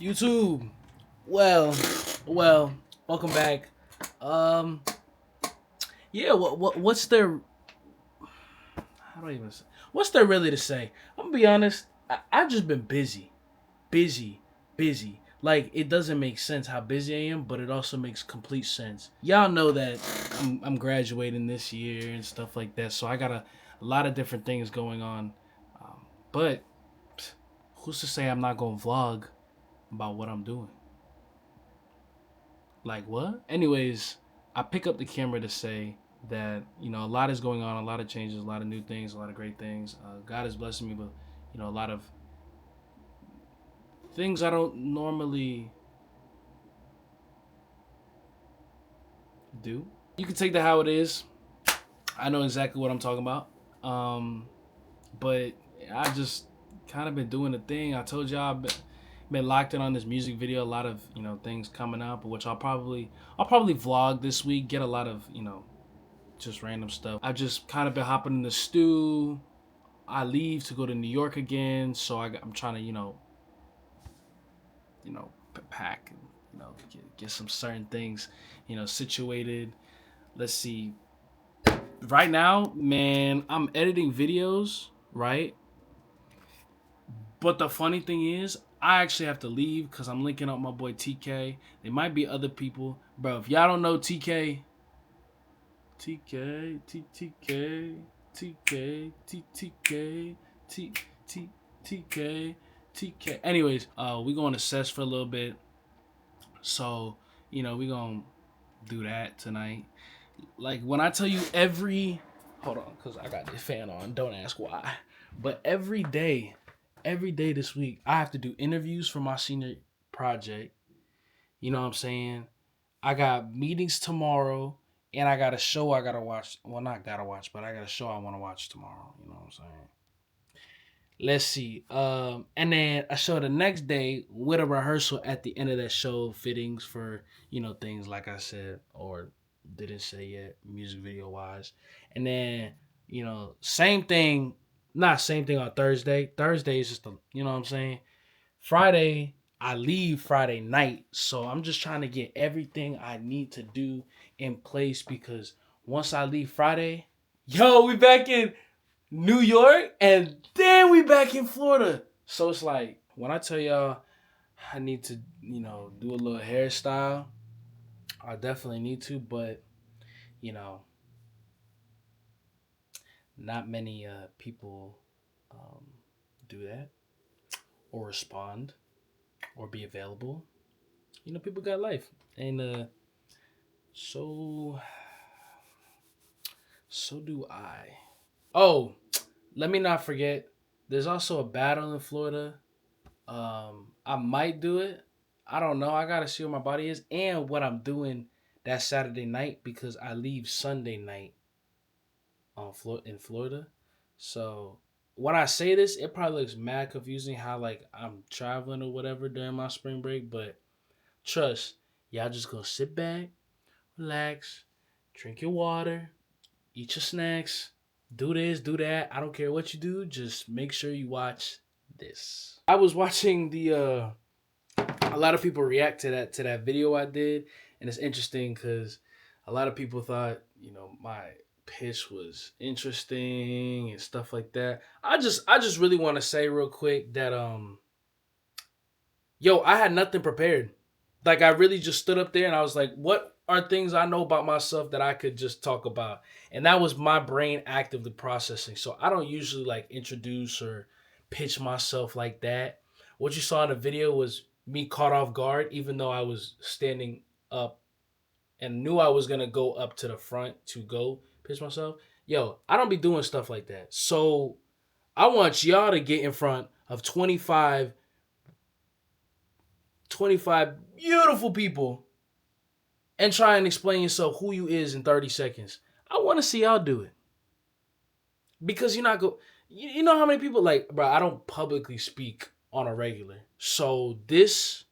YouTube. Well, well, welcome back. Um, yeah. What's there? How do I even say? What's there really to say? I'm gonna be honest. I've just been busy, busy. Like it doesn't make sense how busy I am, but it also makes complete sense. Y'all know that I'm graduating this year and stuff like that, so I got a lot of different things going on. But who's to say I'm not gonna vlog about what I'm doing? Like what? Anyways, I pick up the camera to say that a lot is going on, a lot of changes, a lot of new things, a lot of great things. God is blessing me with a lot of things I don't normally do. You can take that how it is. I know exactly what I'm talking about. Um, but I just kind of been doing the thing. I told y'all been locked in on this music video. A lot of things coming up, which I'll probably vlog this week. Get a lot of just random stuff. I've just kind of been hopping in the stew. I leave to go to New York again, so I'm trying to pack and get some certain things situated. Let's see. Right now, man, I'm editing videos, right? But the funny thing is, I actually have to leave because I'm linking up my boy TK. There might be other people, bro. If y'all don't know TK, TK, TK, TK, TK, TK, TK. Anyways, we going to Sess for a little bit, so we gonna do that tonight. Like when I tell you hold on, cause I got this fan on. Don't ask why, but every day this week, I have to do interviews for my senior project. You know what I'm saying? I got meetings tomorrow, and I got a show I gotta watch. Well, not gotta watch, but I got a show I want to watch tomorrow. You know what I'm saying? Let's see. And then a show the next day with a rehearsal at the end of that show, fittings for things like I said or didn't say yet, music video wise. And then same thing, not same thing on Thursday. Thursday is just what I'm saying. Friday, I leave Friday night. So I'm just trying to get everything I need to do in place because once I leave Friday, we back in New York and then we back in Florida. So it's like when I tell y'all I need to, do a little hairstyle, I definitely need to, but you know, not many people um, do that or respond or be available. People got life. And so so do I. Oh, let me not forget. There's also a battle in Florida. I might do it. I don't know. I gotta see what my body is and what I'm doing that Saturday night because I leave Sunday night in Florida. So when I say this, it probably looks mad confusing how like I'm traveling or whatever during my spring break, but trust, y'all just gonna sit back, relax, drink your water, eat your snacks, do this, do that. I don't care what you do, just make sure you watch this. I was watching the a lot of people react to that video I did, and it's interesting because a lot of people thought my pitch was interesting and stuff like that. I just really want to say real quick that I had nothing prepared. Like I really just stood up there and I was like, what are things I know about myself that I could just talk about? And that was my brain actively processing. So I don't usually like introduce or pitch myself like that. What you saw in the video was me caught off guard, even though I was standing up and knew I was gonna go up to the front to go pitch myself. I don't be doing stuff like that. So I want y'all to get in front of 25 beautiful people and try and explain yourself who you is in 30 seconds. I want to see y'all do it. Because you're not go you know how many people like, bro, I don't publicly speak on a regular. So this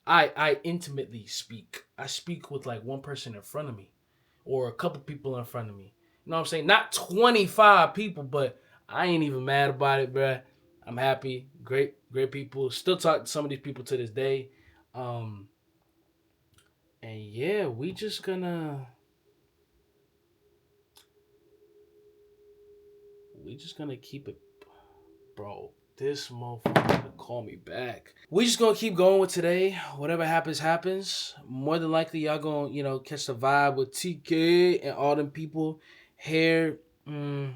I intimately speak. I speak with like one person in front of me or a couple people in front of me. You know what I'm saying? Not 25 people, but I ain't even mad about it, bro. I'm happy. Great people. Still talk to some of these people to this day. Um, and yeah, we just gonna keep it, bro. This motherfucker gonna call me back. We just gonna keep going with today. Whatever happens, happens. More than likely, y'all gonna catch the vibe with TK and all them people here. Maybe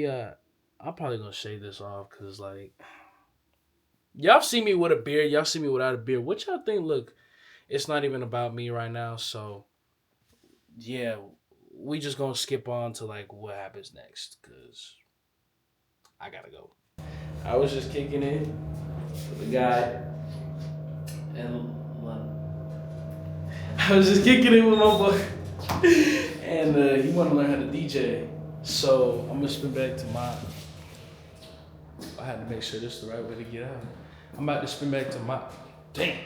I'm probably gonna shave this off because like y'all see me with a beard, y'all see me without a beard. What y'all think? Look, it's not even about me right now. So yeah, we just gonna skip on to like what happens next because I gotta go. I was just kicking it with the guy, and I was just kicking it with my boy, and he wanted to learn how to DJ. So I'm gonna spin back to my. I had to make sure this is the right way to get out. I'm about to spin back to my. Damn.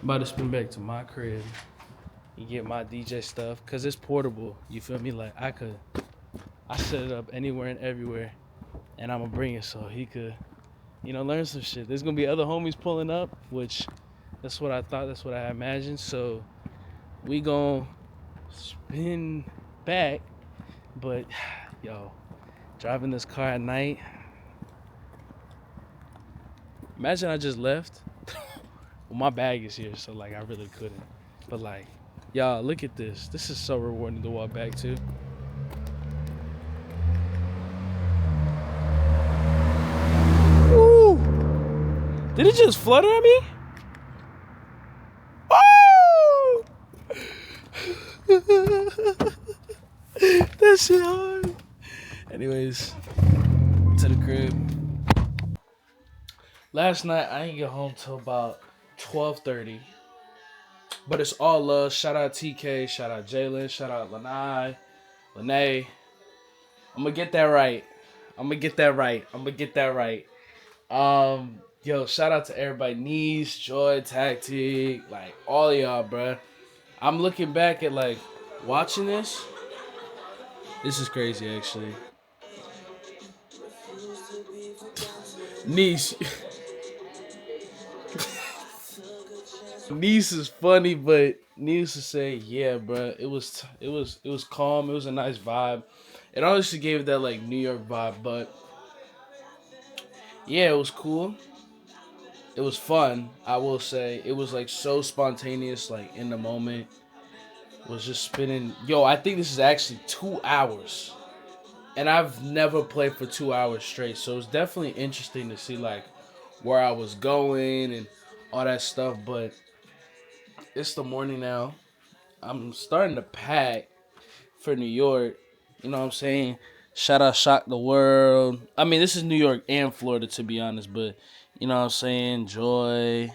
I'm about to spin back to my crib and get my DJ stuff because it's portable. You feel me? Like I set it up anywhere and everywhere, and I'm gonna bring it so he could, learn some shit. There's gonna be other homies pulling up, which that's what I thought. That's what I imagined. So we gonna spin back, but yo, driving this car at night. Imagine I just left. Well, my bag is here, so like I really couldn't. But like, y'all, look at this. This is so rewarding to walk back to. Ooh! Did it just flutter at me? Oh! That shit hard. Anyways, to the crib. Last night I didn't get home till about 12:30. But it's all love. Shout out TK, shout out Jalen, shout out Lanai, Lene. I'm gonna get that right. I'm gonna get that right. I'm gonna get that right. Yo, shout out to everybody. Niece, Joy, Tactic, like all of y'all, bruh. I'm looking back at like watching this. This is crazy, actually. Niece, Niece is funny, but needs to say, yeah, bruh. It was calm. It was a nice vibe. It honestly gave that like New York vibe, but yeah, it was cool. It was fun. I will say it was like so spontaneous, like in the moment. Was just spinning. Yo, I think this is actually 2 hours, and I've never played for 2 hours straight. So it's definitely interesting to see like where I was going and all that stuff. But it's the morning now. I'm starting to pack for New York. You know what I'm saying? Shout out Shock the World. I mean, this is New York and Florida to be honest, but you know what I'm saying? Joy.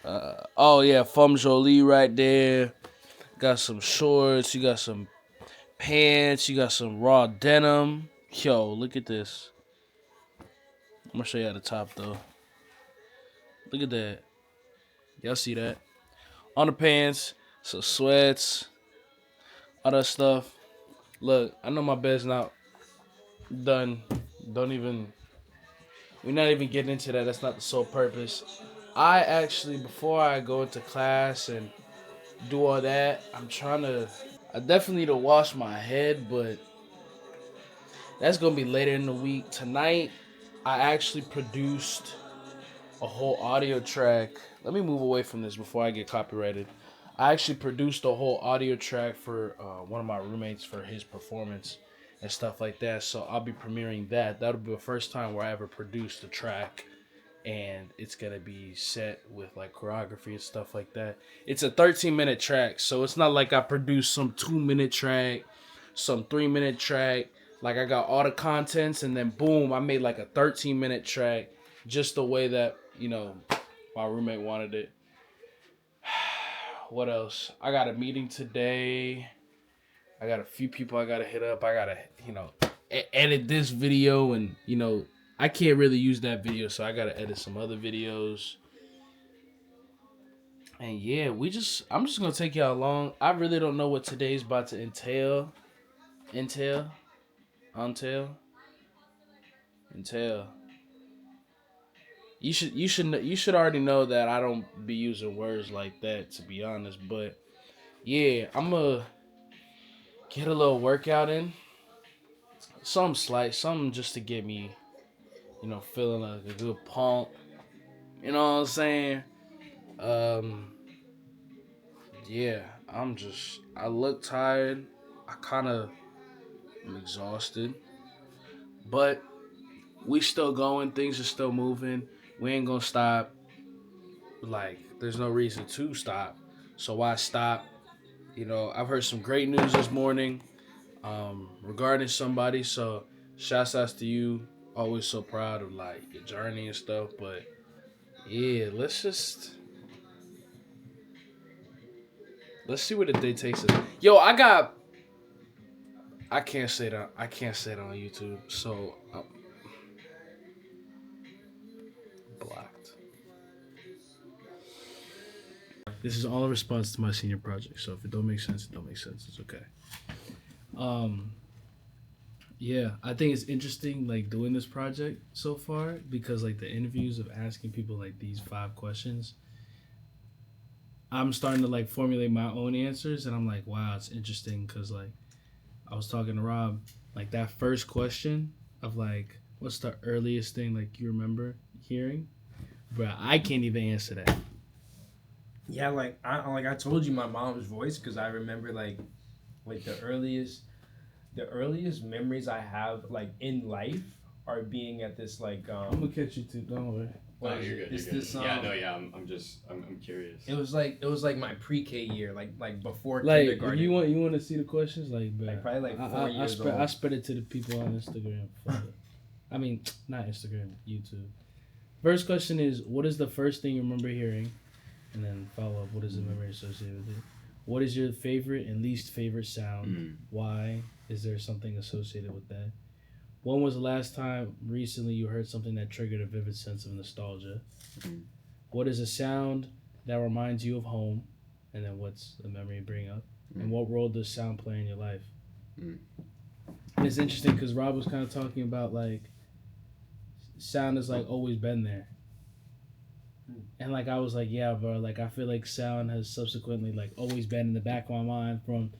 Oh yeah, Fum Jolie right there. Got some shorts. You got some pants. You got some raw denim. Yo, look at this. I'm gonna show you at the top though. Look at that. Y'all see that? On the pants, some sweats, all that stuff. Look, I know my bed's not done. Don't even. We're not even getting into that. That's not the sole purpose. I actually, before I go into class and do all that, I'm trying to. I definitely need to wash my head, but that's gonna be later in the week. Tonight, I actually produced a whole audio track. Let me move away from this before I get copyrighted. I actually produced a whole audio track for one of my roommates for his performance and stuff like that. So I'll be premiering that. That'll be the first time where I ever produced a track, and it's gonna be set with like choreography and stuff like that. It's a 13-minute track, so it's not like I produced some 2-minute track, some 3-minute track. Like I got all the contents, and then boom, I made like a 13-minute track, just the way that my roommate wanted it. What else? I got a meeting today. I got a few people I gotta hit up. I gotta edit this video, and I can't really use that video, so I gotta edit some other videos. And yeah, I'm just gonna take y'all along. I really don't know what today's about to entail. Entail? and tell. You should already know that I don't be using words like that, to be honest. But yeah, I'm gonna get a little workout in, some slight, something just to get me, feeling like a good pump. You know what I'm saying? Um, yeah, I look tired. I kind of am exhausted, but we still going. Things are still moving. We ain't gonna stop. Like, there's no reason to stop. So why stop? I've heard some great news this morning regarding somebody. So shouts outs to you. Always so proud of like your journey and stuff. But yeah, let's see where the day takes us. Yo, I can't say that. I can't say it on YouTube. So I'm blocked. This is all a response to my senior project. So if it don't make sense, it don't make sense. It's okay. Um, yeah, I think it's interesting like doing this project so far because like the interviews of asking people like these 5 questions, I'm starting to like formulate my own answers, and I'm like, wow, it's interesting because like I was talking to Rob, like that first question of like, what's the earliest thing like you remember hearing, bro? I can't even answer that. Yeah, like I told you, my mom's voice, because I remember like the earliest memories I have like in life are being at this like I'm gonna catch you too. Don't worry. what No, is you're it? good. It's You're good. this Yeah, no, yeah. I'm curious. it was like my pre-K year, like before Like, kindergarten. you want to see the questions, like, bro, Like, probably, like, 4 I years old. I spread it to the people on Instagram. I mean, not Instagram, YouTube. First question is, what is the first thing you remember hearing? And then follow up, what is the memory associated with it? What is your favorite and least favorite sound? Why? Is there something associated with that? When was the last time recently you heard something that triggered a vivid sense of nostalgia? What is a sound that reminds you of home? And then what's the memory you bring up? And what role does sound play in your life? And it's interesting because Rob was kind of talking about like sound has like always been there. And like I was like, yeah, bro, like I feel like sound has subsequently like always been in the back of my mind, from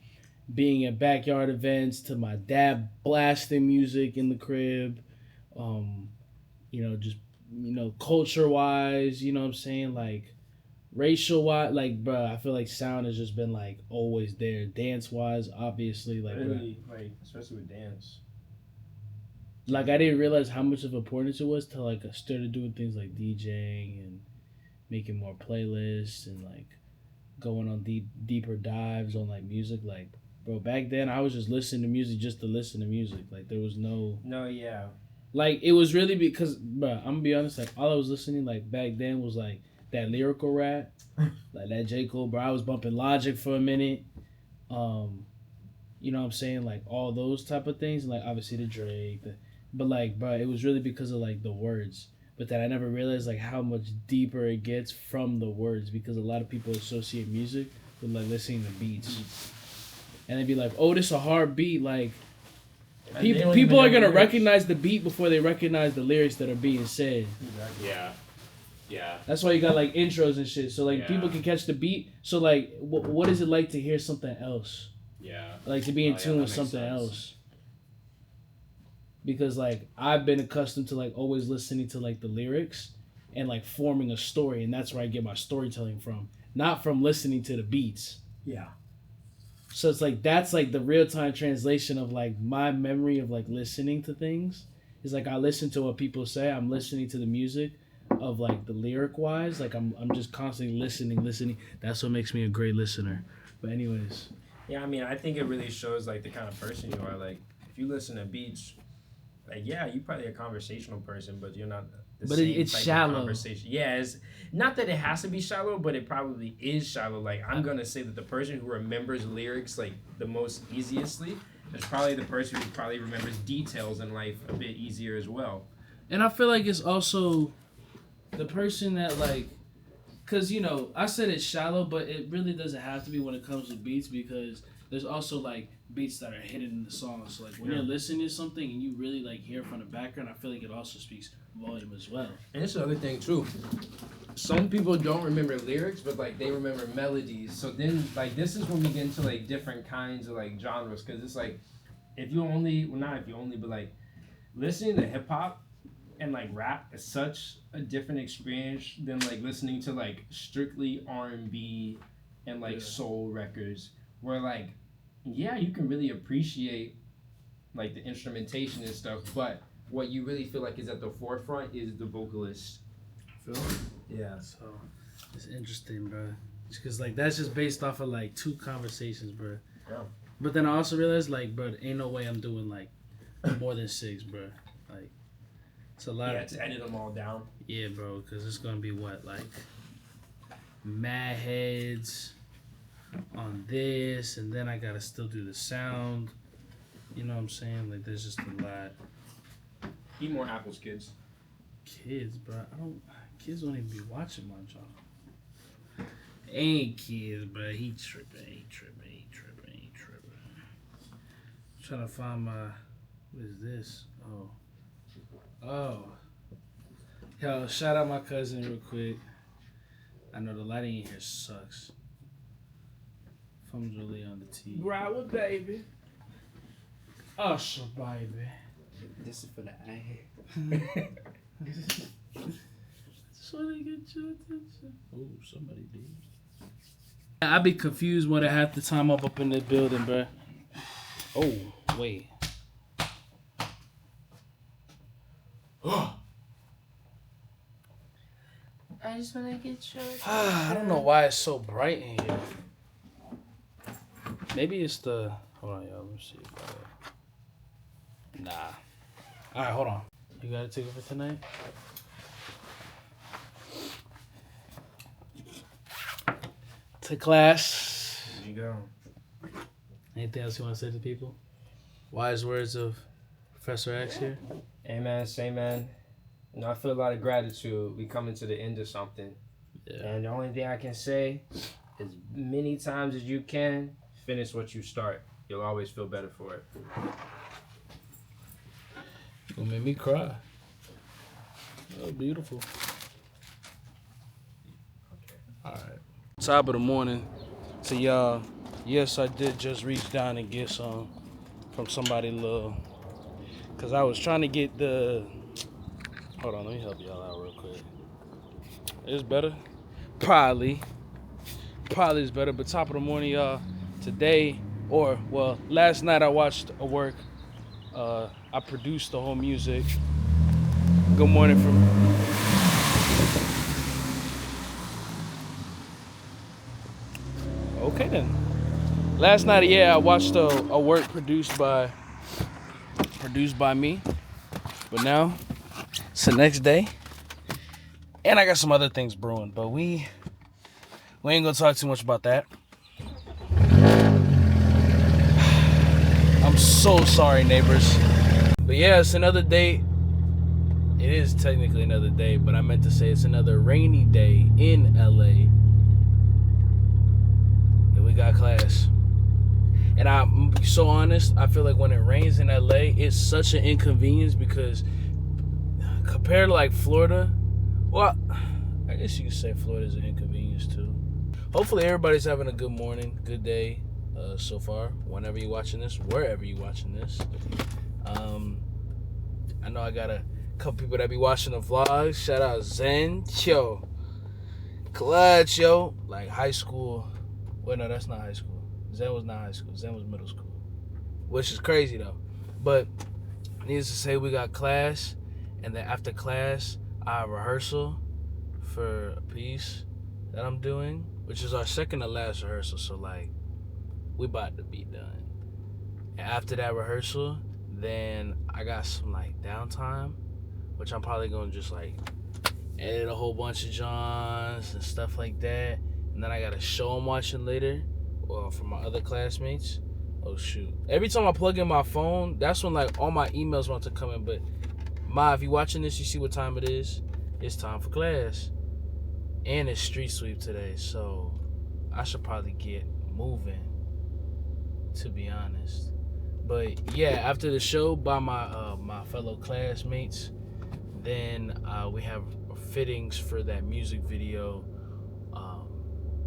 being at backyard events to my dad blasting music in the crib, just culture wise, you know what I'm saying, like racial wise, like bro, I feel like sound has just been like always there. Dance wise, obviously, like Really, like especially with dance. like I didn't realize how much of importance it was till like I started doing things like DJing and making more playlists and like going on deeper dives on like music. Like, bro, back then I was just listening to music just to listen to music. Like there was no Yeah. like it was really because, bro, I'm gonna be honest, like all I was listening like back then was like that lyrical rap, like that J. Cole, bro. I was bumping Logic for a minute. You know what I'm saying? Like all those type of things, like obviously the Drake, but like, bro, it was really because of like the words. But then I never realized like how much deeper it gets from the words, because a lot of people associate music with like listening to beats, and they'd be like, "Oh, this a hard beat." Like people are gonna recognize the beat before they recognize the lyrics that are being said. Exactly. Yeah. That's why you got like intros and shit, so like people can catch the beat. So like, what is it like to hear something else? Yeah. Like to be in tune with something else. Because like I've been accustomed to like always listening to like the lyrics and like forming a story, and that's where I get my storytelling from, not from listening to the beats. Yeah. So it's like that's like the real time translation of like my memory of like listening to things is like I listen to what people say. I'm listening to the music of like the lyric wise. Like I'm just constantly listening. That's what makes me a great listener. But anyways. Yeah, I mean, I think it really shows like the kind of person you are. Like if you listen to beats, like yeah, you probably a conversational person, but you're not the same it's type shallow. of conversation. Yeah, it's not that it has to be shallow, but it probably is shallow. Like I'm gonna say that the person who remembers lyrics like the most easiestly is probably the person who probably remembers details in life a bit easier as well. And I feel like it's also the person that like, cause I said it's shallow, but it really doesn't have to be when it comes to beats, because there's also like beats that are hidden in the song. So like when Yeah. you're listening to something and you really like hear from the background, I feel like it also speaks volume as well. And it's the other thing too. Some people don't remember lyrics, but like they remember melodies. So then, like this is when we get into like different kinds of like genres, because it's like if you only, well not if you only, but like listening to hip hop and like rap is such a different experience than like listening to like strictly R&B and like Yeah. soul records, where like yeah you can really appreciate like the instrumentation and stuff, but what you really feel like is at the forefront is the vocalist. Feel? Yeah. So it's interesting, bro. Because like that's just based off of like 2 conversations, bro. Yeah. But then I also realized like, bro, ain't no way I'm doing like more than 6, bro. Like it's a lot. Yeah, to edit them all down. Yeah, bro. Because it's gonna be what like mad heads on this, and then I gotta still do the sound. You know what I'm saying? Like there's just a lot. Eat more apples, kids. Kids, bro. Kids don't even be watching my job. Ain't kids, bro. He tripping. I'm trying to find my. What is this? Oh. Yo, shout out my cousin real quick. I know the lighting in here sucks. Phone's really on the TV. Growl, baby. Usher, baby. This is for the eye. Just want to get your attention. Oh, somebody did. I be confused more than half the time I'm up in the building, bro. Oh, wait. I just wanna get your I don't know why it's so bright in here. Maybe it's the. Hold on, y'all. Let me see. Nah. All right, hold on. You got a ticket for tonight? To class. There you go. Anything else you want to say to people? Wise words of Professor X here. Amen. Say man. You know, I feel a lot of gratitude. We coming to the end of something. Yeah. And the only thing I can say is many times as you can, finish what you start. You'll always feel better for it. It's gonna make me cry. Oh, beautiful. Alright. Top of the morning to y'all. Yes, I did just reach down and get some from somebody little. Cause I was trying to get the. Hold on, let me help y'all out real quick. It's better? Probably it's better, but top of the morning, y'all. Today, last night I watched a work. I produced the whole music. Good morning from. Okay then. Last night, I watched a work produced by me. But now, it's the next day. And I got some other things brewing, but we ain't gonna talk too much about that. I'm so sorry, neighbors. But yeah, it's another day. It is technically another day, but I meant to say it's another rainy day in LA. And we got class. And I'm so honest, I feel like when it rains in LA, it's such an inconvenience because compared to like Florida, well, I guess you could say Florida's an inconvenience too. Hopefully everybody's having a good morning, good day so far, whenever you're watching this, wherever you're watching this. I know I got a couple people that be watching the vlogs. Shout out Zen, yo. Clutch, yo. Like high school. Wait, no, that's not high school. Zen was not high school. Zen was middle school. Which is crazy, though. But needless to say, we got class. And then after class, I have rehearsal for a piece that I'm doing, which is our second to last rehearsal. So, like, we about to be done. And after that rehearsal, then I got some, like, downtime, which I'm probably going to just, like, edit a whole bunch of Johns and stuff like that. And then I got a show I'm watching later for my other classmates. Oh, shoot. Every time I plug in my phone, that's when, like, all my emails want to come in. But, Ma, if you watching this, you see what time it is. It's time for class. And it's street sweep today, so I should probably get moving. to be honest. But yeah, after the show by my fellow classmates, then we have fittings for that music video. Um,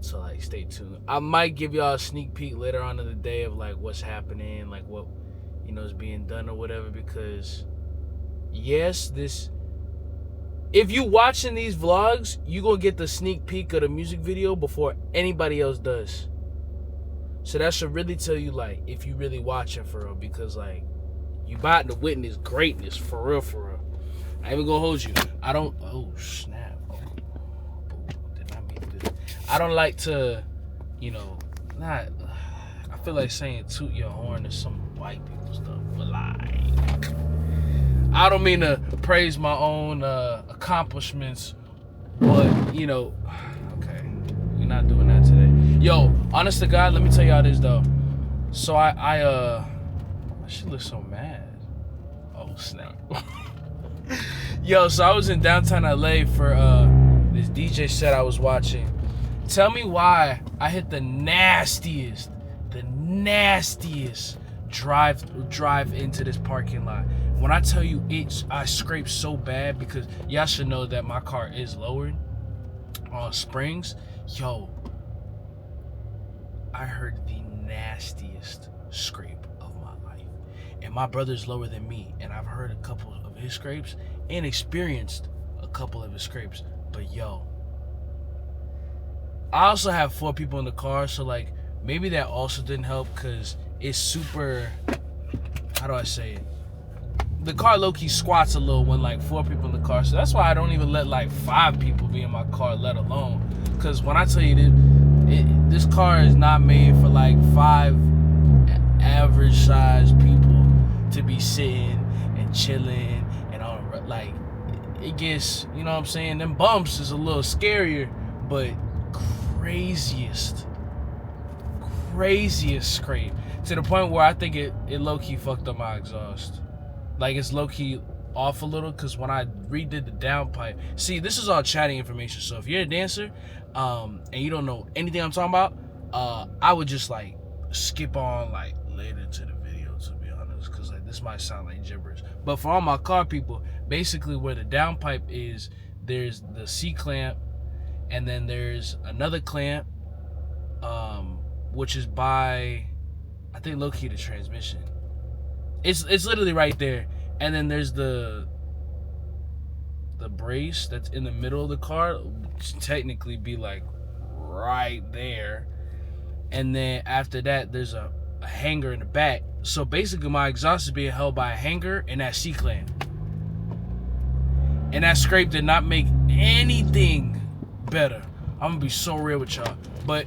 so like, stay tuned. I might give y'all a sneak peek later on in the day of like what's happening, like what is being done or whatever. Because yes, this if you watching these vlogs, you gonna get the sneak peek of the music video before anybody else does. So that should really tell you like if you really watching for real, because like you about to witness greatness for real, for real. I ain't even gonna hold you. I don't. Oh snap! Oh, did not mean to do that. I don't like to, not. I feel like saying toot your horn is some white people stuff, but like, I don't mean to praise my own accomplishments, but okay, we're not doing that today. Yo, honest to God, let me tell y'all this though. So she looks so mad. Oh snap. Yo, so I was in downtown LA for this DJ set I was watching. Tell me why I hit the nastiest drive into this parking lot. When I tell you I scraped so bad, because y'all should know that my car is lowered on springs. Yo, I heard the nastiest scrape of my life. And my brother's lower than me, and I've heard a couple of his scrapes and experienced a couple of his scrapes. But yo, I also have 4 people in the car, so like maybe that also didn't help, because it's super, how do I say it? The car low-key squats a little when like 4 people in the car, so that's why I don't even let like 5 people be in my car, let alone. Because when I tell you this car is not made for like 5 average sized people to be sitting and chilling and on, like, it gets, you know what I'm saying, them bumps is a little scarier, but craziest scrape, to the point where I think it low-key fucked up my exhaust. Like, it's low-key off a little, because when I redid the downpipe, see, this is all chatting information, so if you're a dancer and you don't know anything I'm talking about, I would just like skip on like later to the video, to be honest, because like this might sound like gibberish. But for all my car people, basically where the downpipe is, there's the C clamp, and then there's another clamp, which is by, I think, low-key the transmission. It's literally right there. And then there's the brace that's in the middle of the car, which technically be like right there. And then after that, there's a hanger in the back. So basically my exhaust is being held by a hanger and that C-clamp. And that scrape did not make anything better. I'm gonna be so real with y'all. But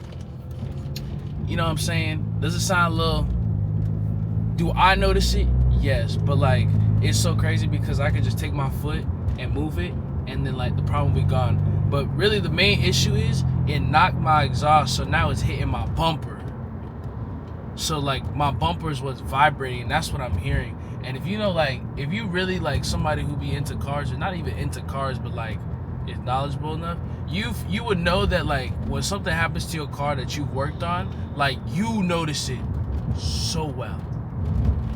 you know what I'm saying? Does it sound a little... Do I notice it? Yes. But like, it's so crazy because I could just take my foot and move it, and then like the problem will be gone. But really the main issue is it knocked my exhaust, so now it's hitting my bumper. So like my bumper is what's vibrating, that's what I'm hearing. And if you know, like, if you really like somebody who be into cars, or not even into cars, but like is knowledgeable enough, you would know that like when something happens to your car that you've worked on, like you notice it so well.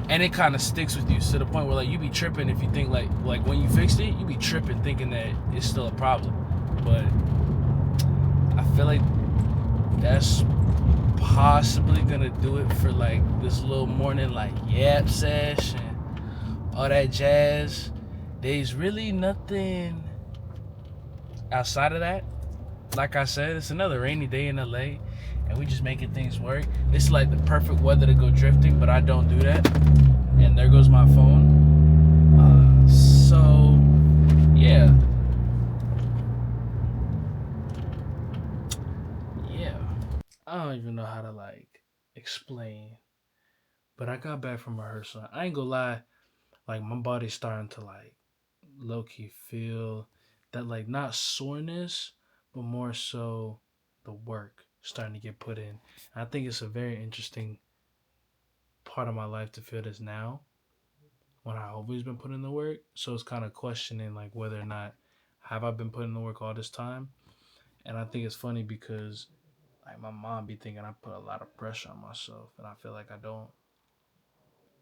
And it kind of sticks with you to the point where like you be tripping if you think like when you fixed it, you be tripping thinking that it's still a problem. But I feel like that's possibly gonna do it for like this little morning like yap sesh and all that jazz. There's really nothing outside of that. Like I said, it's another rainy day in LA, and we just making things work. This is like the perfect weather to go drifting, but I don't do that. And there goes my phone. So yeah. I don't even know how to like explain, but I got back from rehearsal. I ain't gonna lie, like my body's starting to like low key feel that, like, not soreness, but more so the work starting to get put in. I think it's a very interesting part of my life to feel this now, when I always been putting in the work. So it's kind of questioning like whether or not have I been putting in the work all this time. And I think it's funny because Like my mom be thinking I put a lot of pressure on myself, and I feel like I don't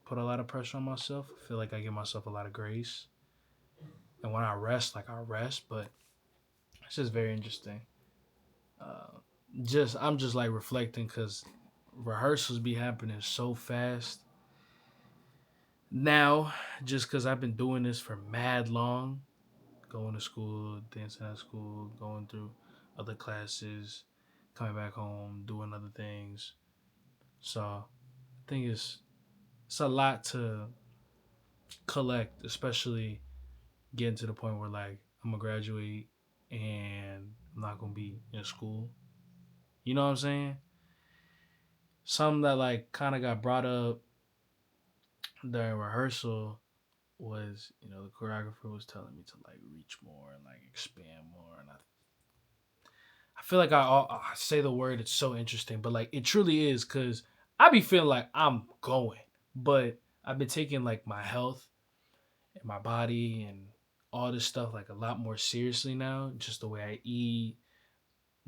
put a lot of pressure on myself. I feel like I give myself a lot of grace, and when I rest, like I rest. But it's just very interesting. Uh, just I'm just like reflecting because rehearsals be happening so fast now. Just because I've been doing this for mad long, going to school, dancing at school, going through other classes, coming back home, doing other things. So I think it's a lot to collect, especially getting to the point where like I'm gonna graduate and I'm not gonna be in school. You know what I'm saying? Something that like kind of got brought up during rehearsal was, the choreographer was telling me to like reach more and like expand more, and I feel like I say the word, it's so interesting, but like it truly is because I be feeling like I'm going, but I've been taking like my health and my body and all this stuff like a lot more seriously now. Just the way I eat,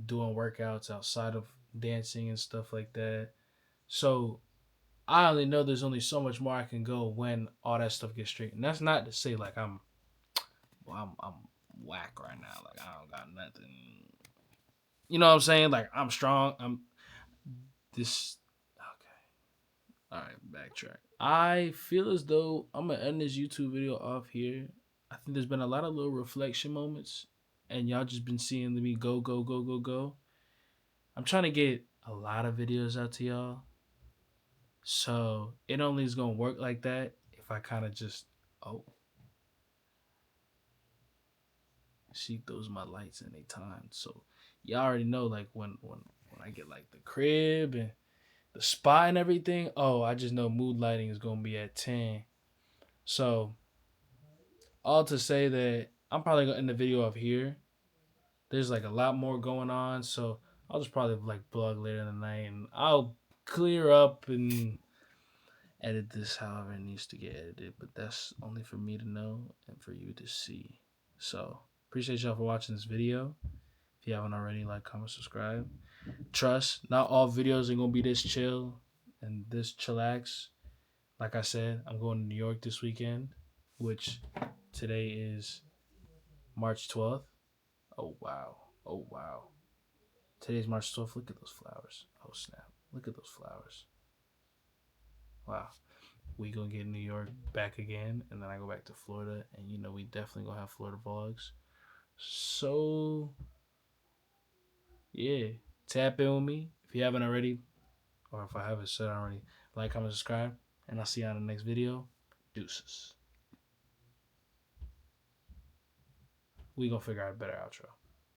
doing workouts outside of dancing and stuff like that. So I only know there's only so much more I can go when all that stuff gets straight. And that's not to say like I'm whack right now. Like I don't got nothing. You know what I'm saying? Like I'm strong. I'm this. Okay. All right. Backtrack. I feel as though I'm gonna end this YouTube video off here. I think there's been a lot of little reflection moments, and y'all just been seeing me go, go, go, go, go. I'm trying to get a lot of videos out to y'all. So it only is gonna work like that if I kind of just oh see those my lights in a time. So y'all already know like when I get like the crib and the spot and everything. Oh, I just know mood lighting is gonna be at 10. So all to say that I'm probably gonna end the video off here. There's like a lot more going on, so I'll just probably like blog later in the night and I'll clear up and edit this however it needs to get edited. But that's only for me to know and for you to see. So appreciate y'all for watching this video. If you haven't already, like, comment, subscribe. Trust, not all videos are gonna be this chill and this chillax. Like I said, I'm going to New York this weekend, which today is March 12th. Oh wow. Oh wow. Today's March 12th. Look at those flowers. Oh snap. Look at those flowers. Wow. We gonna get New York back again, and then I go back to Florida, and we definitely gonna have Florida vlogs. So yeah, tap in with me if you haven't already, or if I haven't said already. Like, comment, subscribe, and I'll see you on the next video. Deuces. We gonna figure out a better outro.